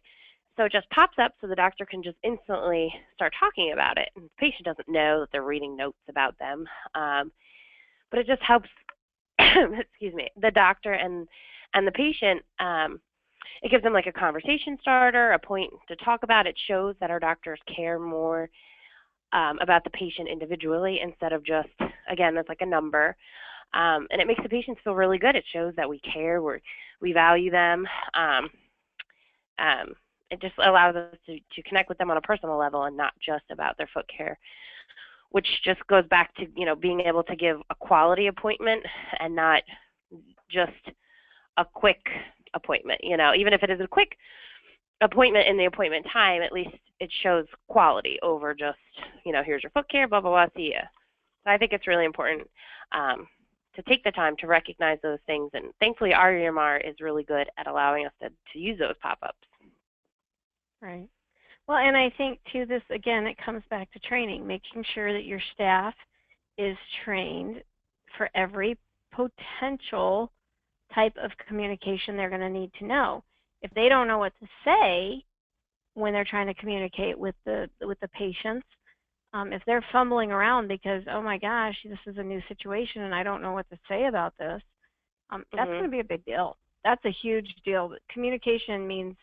So it just pops up so the doctor can just instantly start talking about it. And the patient doesn't know that they're reading notes about them. But it just helps, excuse me, the doctor and the patient. It gives them like a conversation starter, a point to talk about. It shows that our doctors care more about the patient individually instead of just, again, it's like a number. And it makes the patients feel really good. It shows that we care, we value them. It just allows us to connect with them on a personal level and not just about their foot care, which just goes back to, being able to give a quality appointment and not just a quick appointment. Even if it is a quick appointment in the appointment time, at least it shows quality over just, here's your foot care, blah, blah, blah, see ya. So I think it's really important to take the time to recognize those things. And thankfully, our EMR is really good at allowing us to use those pop-ups. Right. Well, and I think, too, this, again, it comes back to training, making sure that your staff is trained for every potential type of communication they're going to need to know. If they don't know what to say when they're trying to communicate with the patients, If they're fumbling around because, oh my gosh, this is a new situation and I don't know what to say about this, that's going to be a big deal. That's a huge deal. Communication means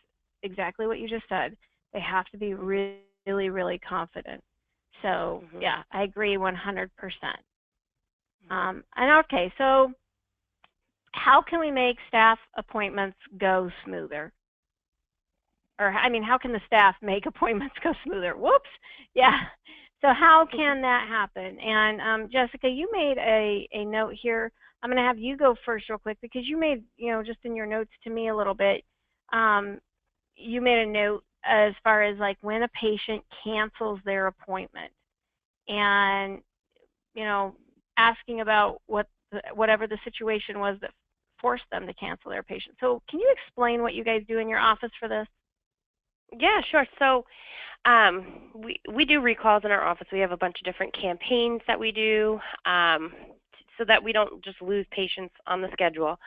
exactly what you just said. They have to be really, really confident. So, yeah, I agree 100%. And okay, so how can we make staff appointments go smoother? Or, I mean, how can the staff make appointments go smoother? Whoops. Yeah. So how can that happen? And Jessica, you made a note here. I'm going to have you go first real quick because you made, just in your notes to me a little bit, you made a note as far as like when a patient cancels their appointment and, asking about whatever the situation was that forced them to cancel their patient. So can you explain what you guys do in your office for this? Yeah, sure. So we do recalls in our office. We have a bunch of different campaigns that we do so that we don't just lose patients on the schedule.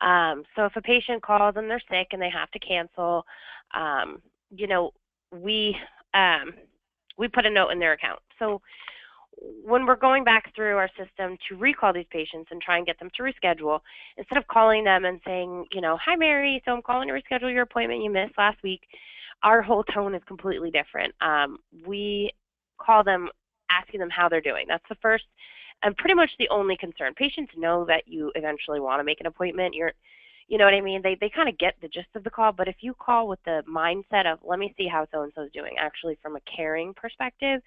So if a patient calls and they're sick and they have to cancel, we put a note in their account. So when we're going back through our system to recall these patients and try and get them to reschedule, instead of calling them and saying, hi, Mary, so I'm calling to reschedule your appointment you missed last week, our whole tone is completely different. We call them asking them how they're doing. That's the first and pretty much the only concern. Patients know that you eventually want to make an appointment. You know what I mean? They kind of get the gist of the call, but if you call with the mindset of, let me see how so-and-so is doing, actually from a caring perspective,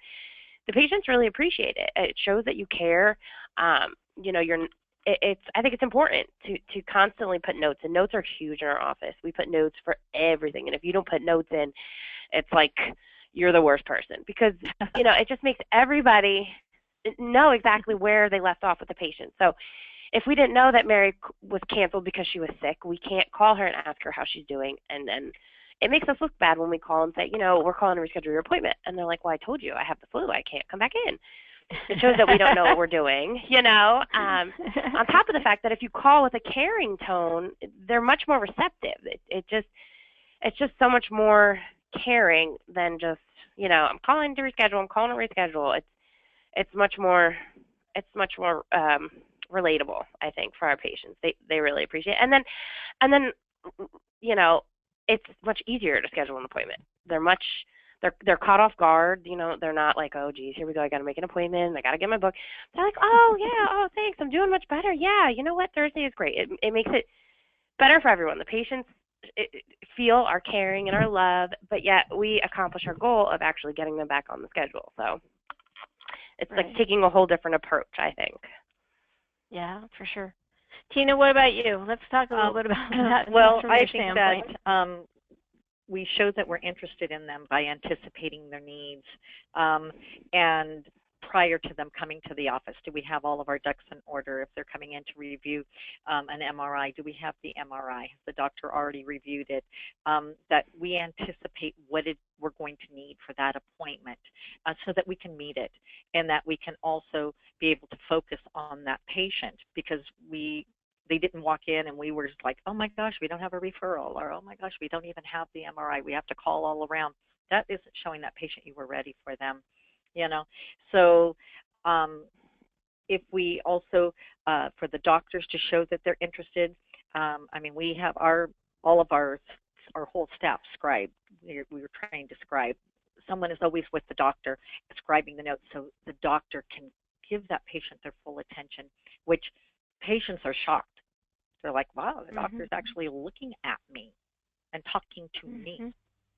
the patients really appreciate it. It shows that you care. I think it's important to constantly put notes, and notes are huge in our office. We put notes for everything, and if you don't put notes in, it's like you're the worst person because, it just makes everybody know exactly where they left off with the patient. So if we didn't know that Mary was canceled because she was sick, we can't call her and ask her how she's doing, and then it makes us look bad when we call and say, we're calling to reschedule your appointment. And they're like, well, I told you I have the flu. I can't come back in. It shows that we don't know what we're doing, on top of the fact that if you call with a caring tone, they're much more receptive. It's just so much more caring than just, I'm calling to reschedule, I'm calling to reschedule. It's much more relatable, I think, for our patients. They really appreciate it. And then it's much easier to schedule an appointment. They're caught off guard. They're not like, oh, geez, here we go. I got to make an appointment. I got to get my book. They're like, oh, yeah, oh, thanks. I'm doing much better. Yeah, you know what? Thursday is great. It makes it better for everyone. The patients feel our caring and our love, but yet we accomplish our goal of actually getting them back on the schedule. So it's like taking a whole different approach, I think. Yeah, for sure. Tina, what about you? Let's talk a little bit about that. Well, I think that we show that we're interested in them by anticipating their needs. And prior to them coming to the office, do we have all of our ducks in order? If they're coming in to review an MRI, do we have the MRI? Has the doctor already reviewed it? That we anticipate what we're going to need for that appointment so that we can meet it, and that we can also be able to focus on that patient because they didn't walk in and we were just like, oh my gosh, we don't have a referral, or oh my gosh, we don't even have the MRI. We have to call all around. That isn't showing that patient you were ready for them, So if we also, for the doctors to show that they're interested, we have all of our whole staff scribe. We were trained to scribe. Someone is always with the doctor scribing the notes so the doctor can give that patient their full attention, which patients are shocked. They're like, wow, the doctor's actually looking at me and talking to me.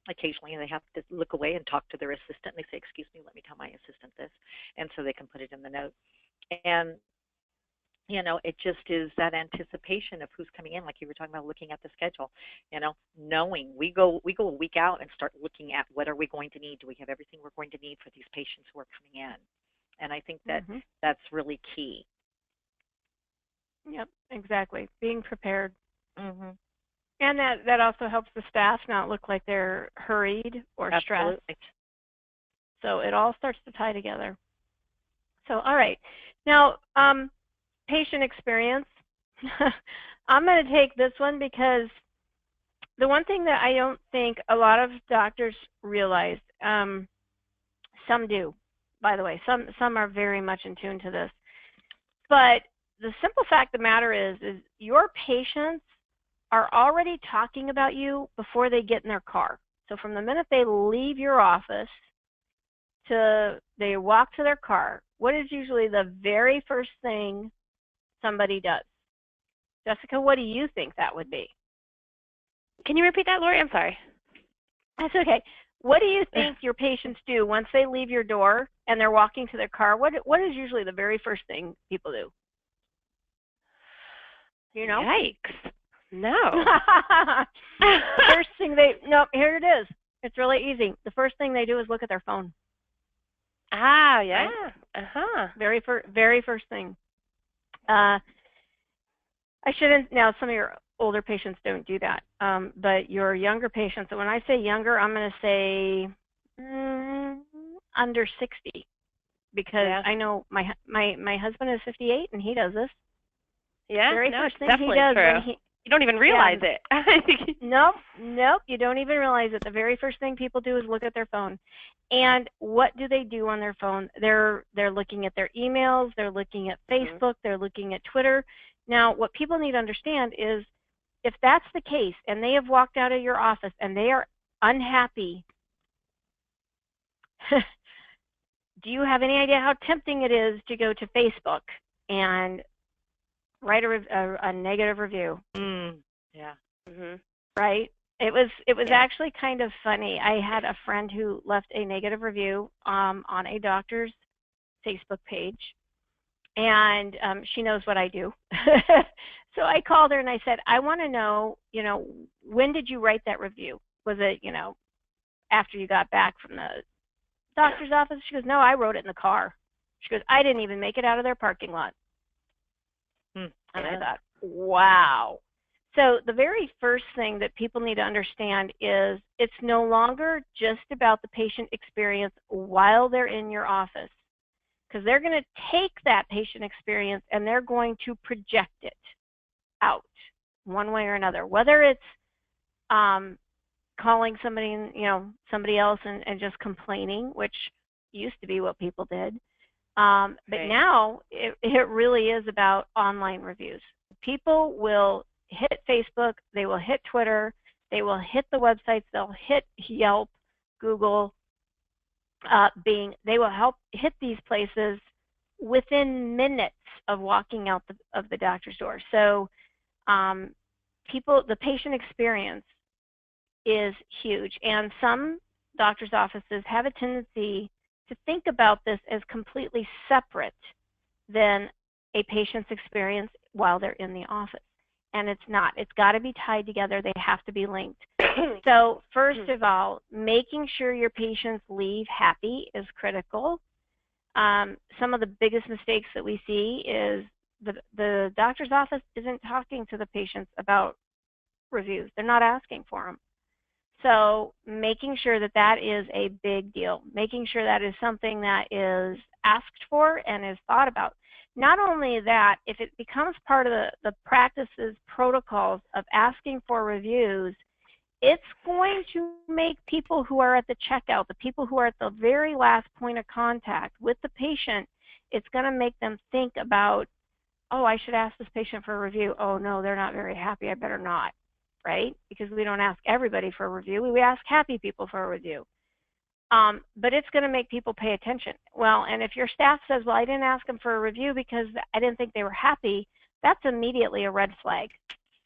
Occasionally they have to look away and talk to their assistant. And they say, excuse me, let me tell my assistant this. And so they can put it in the note. And, it just is that anticipation of who's coming in, like you were talking about looking at the schedule, knowing we go a week out and start looking at what are we going to need? Do we have everything we're going to need for these patients who are coming in? And I think that that's really key. Yep, exactly. Being prepared. And that also helps the staff not look like they're hurried or stressed. So it all starts to tie together. So, all right. Now, patient experience. I'm going to take this one because the one thing that I don't think a lot of doctors realize, some do, by the way. Some are very much in tune to this. But the simple fact of the matter is your patients are already talking about you before they get in their car. So from the minute they leave your office to they walk to their car, what is usually the very first thing somebody does? Jessica, what do you think that would be? Can you repeat that, Lori? I'm sorry. That's okay. What do you think your patients do once they leave your door and they're walking to their car? What is usually the very first thing people do? You know? Yikes. No. First thing here it is. It's really easy. The first thing they do is look at their phone. Ah, yeah. Right? Uh-huh. Very first thing. I shouldn't, now some of your older patients don't do that, but your younger patients, and when I say younger, I'm going to say under 60, because I know my husband is 58 and he does this. Yeah, Very first thing definitely he does true. when you don't even realize it. Nope, you don't even realize it. The very first thing people do is look at their phone. And what do they do on their phone? They're looking at their emails, they're looking at Facebook, they're looking at Twitter. Now, what people need to understand is if that's the case and they have walked out of your office and they are unhappy, do you have any idea how tempting it is to go to Facebook and write a negative review? Yeah. Right? It was actually kind of funny. I had a friend who left a negative review on a doctor's Facebook page, and she knows what I do. So I called her and I said, I want to know, when did you write that review? Was it, after you got back from the doctor's office? She goes, no, I wrote it in the car. She goes, I didn't even make it out of their parking lot. And I thought, wow. So the very first thing that people need to understand is it's no longer just about the patient experience while they're in your office, because they're going to take that patient experience and they're going to project it out one way or another, whether it's calling somebody else and just complaining, which used to be what people did. But now it really is about online reviews. People will hit Facebook, they will hit Twitter, they will hit the websites, they'll hit Yelp, Google, Bing. They will hit these places within minutes of walking out of the doctor's door. So the patient experience is huge, and some doctor's offices have a tendency to think about this as completely separate than a patient's experience while they're in the office. And it's not. It's got to be tied together. They have to be linked. So first of all, making sure your patients leave happy is critical. Some of the biggest mistakes that we see is the doctor's office isn't talking to the patients about reviews. They're not asking for them. So making sure that is a big deal. Making sure that is something that is asked for and is thought about. Not only that, if it becomes part of the practices, protocols of asking for reviews, it's going to make people who are at the checkout, the people who are at the very last point of contact with the patient, it's going to make them think about, oh, I should ask this patient for a review. Oh, no, they're not very happy. I better not, right? Because we don't ask everybody for a review. We ask happy people for a review. But it's going to make people pay attention. Well, and if your staff says, well, I didn't ask them for a review because I didn't think they were happy, that's immediately a red flag.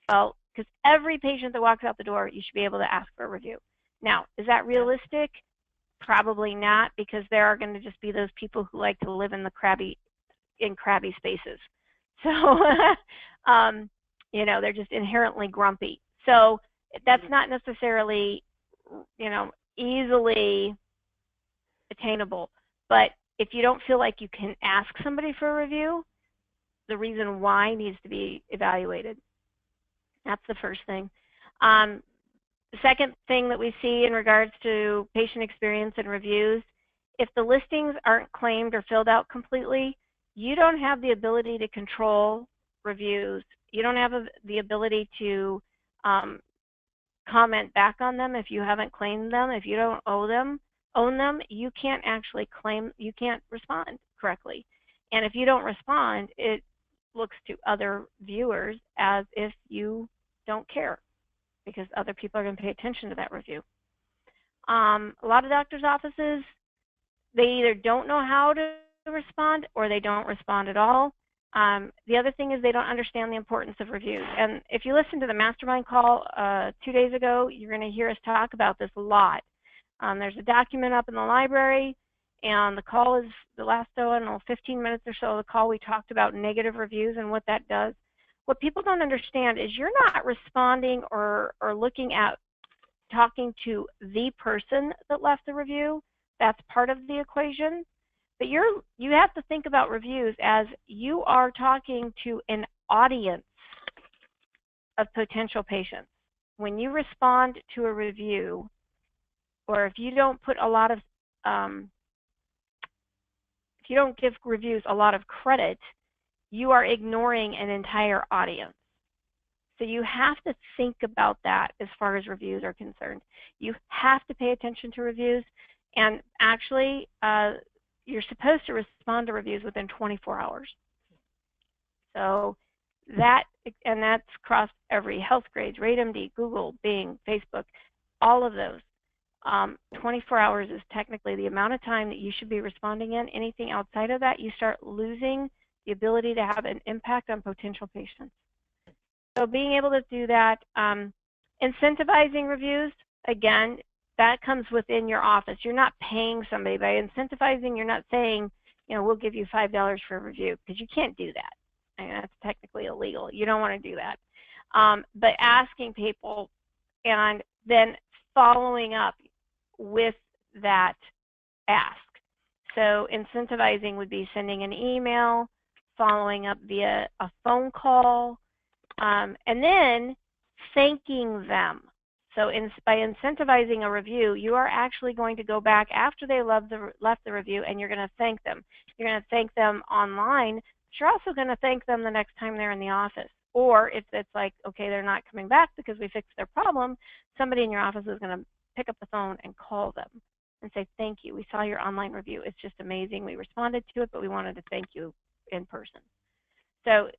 Well, because every patient that walks out the door, you should be able to ask for a review. Now, is that realistic? Probably not, because there are going to just be those people who like to live in crabby spaces. So, they're just inherently grumpy. So that's not necessarily, easily attainable. But if you don't feel like you can ask somebody for a review, the reason why needs to be evaluated. That's the first thing. The second thing that we see in regards to patient experience and reviews, if the listings aren't claimed or filled out completely, you don't have the ability to control reviews. You don't have the ability to comment back on them if you haven't claimed them, if you don't owe them. own them, you can't actually claim, you can't respond correctly. And if you don't respond, it looks to other viewers as if you don't care, because other people are going to pay attention to that review. A lot of doctors' offices, they either don't know how to respond or they don't respond at all. The other thing is they don't understand the importance of reviews. And if you listen to the mastermind call 2 days ago, you're going to hear us talk about this a lot. There's a document up in the library, and the call is the last, I don't know, 15 minutes or so of the call, we talked about negative reviews and what that does. What people don't understand is you're not responding or looking at talking to the person that left the review. That's part of the equation. But you have to think about reviews as you are talking to an audience of potential patients. When you respond to a review, or if you don't put a lot of, if you don't give reviews a lot of credit, you are ignoring an entire audience. So you have to think about that as far as reviews are concerned. You have to pay attention to reviews, and actually, you're supposed to respond to reviews within 24 hours. So that, and that's across every health grades, RateMD, Google, Bing, Facebook, all of those. 24 hours is technically the amount of time that you should be responding in. Anything outside of that, you start losing the ability to have an impact on potential patients. So being able to do that, incentivizing reviews, again, that comes within your office. You're not paying somebody. By incentivizing, you're not saying, you know, we'll give you $5 for a review, because you can't do that. I mean, that's technically illegal. You don't want to do that. But asking people and then following up with that ask. So incentivizing would be sending an email, following up via a phone call, and then thanking them. So by incentivizing a review, you are actually going to go back after they left the review, and you're going to thank them. You're going to thank them online, but you're also going to thank them the next time they're in the office. Or if it's like, okay, they're not coming back because we fixed their problem, somebody in your office is going to pick up the phone and call them and say, thank you, we saw your online review. It's just amazing. We responded to it, but we wanted to thank you in person. So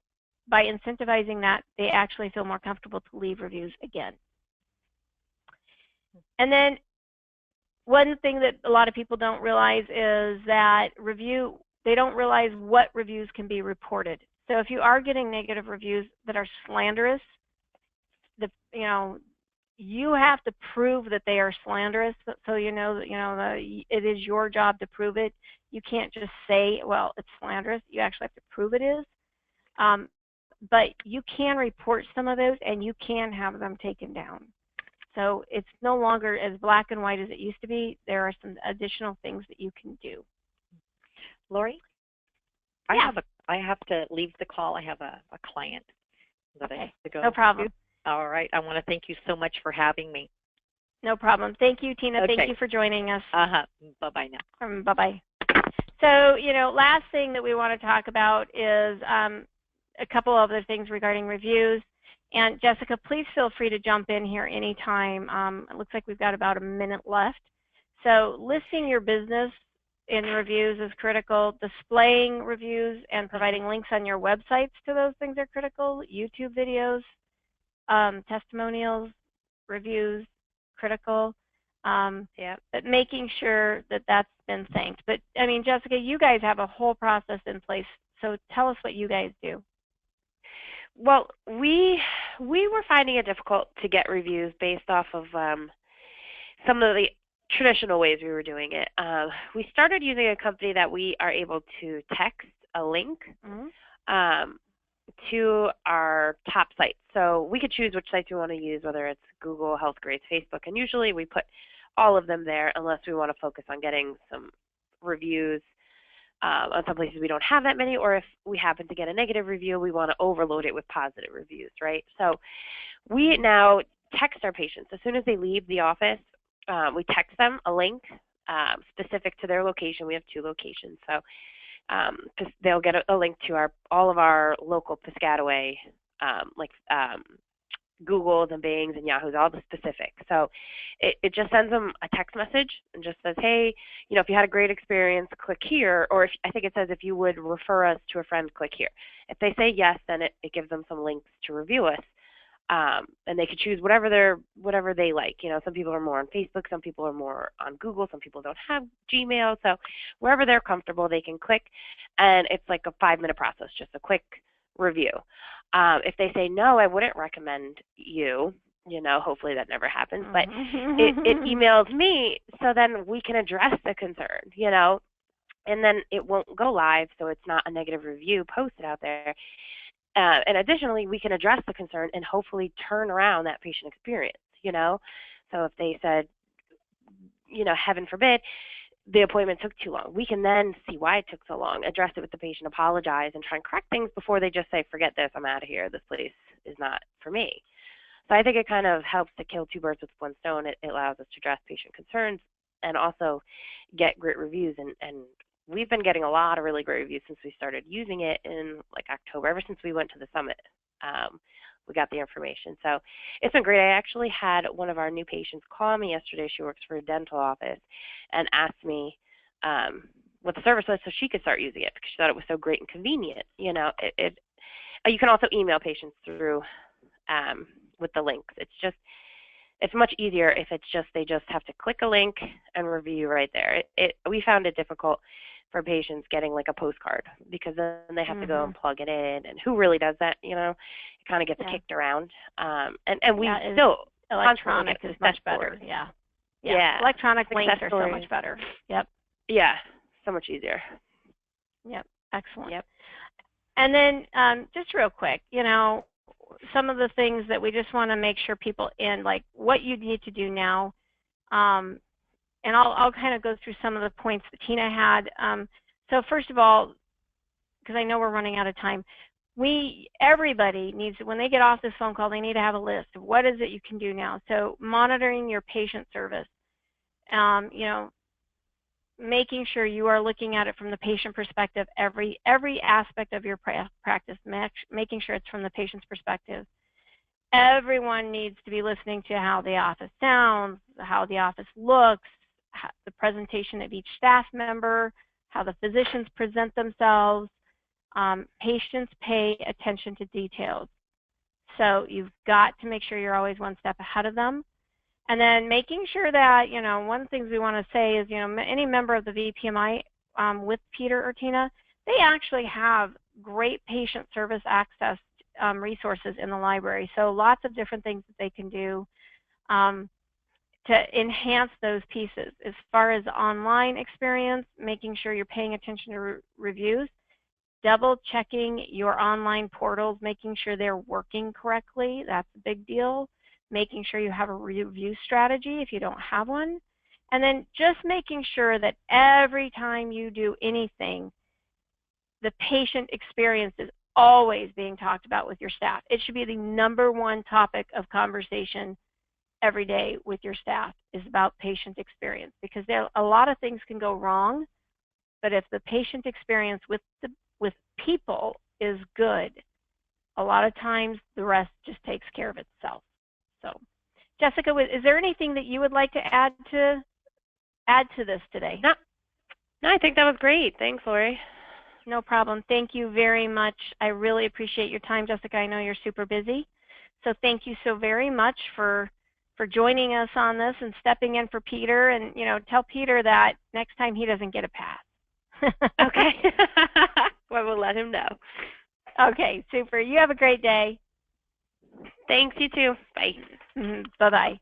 by incentivizing that, they actually feel more comfortable to leave reviews again. And then one thing that a lot of people don't realize is that they don't realize what reviews can be reported. So if you are getting negative reviews that are slanderous, you have to prove that they are slanderous. So it is your job to prove it. You can't just say, well, it's slanderous. You actually have to prove it is. But you can report some of those, and you can have them taken down. So it's no longer as black and white as it used to be. There are some additional things that you can do. Lori? Yeah. I have to leave the call. I have a client that I have to go. No problem. To. All right. I want to thank you so much for having me. No problem. Thank you, Tina. Okay. Thank you for joining us. Bye-bye now. Bye-bye. So, last thing that we want to talk about is a couple other things regarding reviews. And Jessica, please feel free to jump in here anytime. It looks like we've got about a minute left. So listing your business in reviews is critical. Displaying reviews and providing links on your websites to those things are critical. YouTube videos, testimonials, reviews, critical. But making sure that that's been thanked. But I mean, Jessica, you guys have a whole process in place. So tell us what you guys do. Well, we were finding it difficult to get reviews based off of some of the traditional ways we were doing it. We started using a company that we are able to text a link to our top sites. So we could choose which sites we want to use, whether it's Google, Health Grades, Facebook, and usually we put all of them there unless we want to focus on getting some reviews on some places we don't have that many, or if we happen to get a negative review, we want to overload it with positive reviews, right? So we now text our patients. As soon as they leave the office, we text them a link specific to their location. We have 2 locations. So they'll get a link to all of our local Piscataway Googles and Bings and Yahoos, all the specifics. So it just sends them a text message and just says, hey, if you had a great experience, click here. Or I think it says if you would refer us to a friend, click here. If they say yes, then it gives them some links to review us. And they could choose whatever they like. Some people are more on Facebook, some people are more on Google, some people don't have Gmail. So wherever they're comfortable, they can click, and it's like a 5-minute process, just a quick review. If they say no, I wouldn't recommend you. Hopefully that never happens, but it emails me, so then we can address the concern. And then it won't go live, so it's not a negative review posted out there. And additionally, we can address the concern and hopefully turn around that patient experience, So if they said, heaven forbid, the appointment took too long, we can then see why it took so long, address it with the patient, apologize, and try and correct things before they just say, forget this, I'm out of here, this place is not for me. So I think it kind of helps to kill 2 birds with 1 stone. It allows us to address patient concerns and also get great reviews. And we've been getting a lot of really great reviews since we started using it in October, ever since we went to the summit. We got the information. So it's been great. I actually had one of our new patients call me yesterday. She works for a dental office and asked me what the service was so she could start using it because she thought it was so great and convenient. You can also email patients through with the links. It's much easier if they just have to click a link and review right there. We found it difficult for patients getting a postcard because then they have to go and plug it in, and who really does that? It kind of gets kicked around. And we still electronic is much better. Yeah. Electronic links are so much better. Yep. Yeah, so much easier. Yep. Excellent. Yep. And then just real quick, some of the things that we just want to make sure people what you need to do now. And I'll kind of go through some of the points that Tina had. So first of all, because I know we're running out of time, everybody needs, when they get off this phone call, they need to have a list of what is it you can do now. So monitoring your patient service, making sure you are looking at it from the patient perspective, every aspect of your practice, making sure it's from the patient's perspective. Everyone needs to be listening to how the office sounds, how the office looks, the presentation of each staff member, how the physicians present themselves. Patients pay attention to details. So you've got to make sure you're always 1 step ahead of them. And then making sure that, one of the things we want to say is, any member of the VPMI with Peter or Tina, they actually have great patient service access resources in the library. So lots of different things that they can do to enhance those pieces. As far as online experience, making sure you're paying attention to reviews, double checking your online portals, making sure they're working correctly. That's a big deal. Making sure you have a review strategy if you don't have one. And then just making sure that every time you do anything, the patient experience is always being talked about with your staff. It should be the #1 topic of conversation every day with your staff is about patient experience, because a lot of things can go wrong, but if the patient experience with people is good, a lot of times the rest just takes care of itself. So, Jessica, is there anything that you would like to add to this today? No, I think that was great. Thanks, Lori. No problem. Thank you very much. I really appreciate your time, Jessica. I know you're super busy. So thank you so very much for joining us on this and stepping in for Peter. And, tell Peter that next time he doesn't get a pass. Okay. Well, we'll let him know. Okay, super. You have a great day. Thanks, you too. Bye. Bye-bye.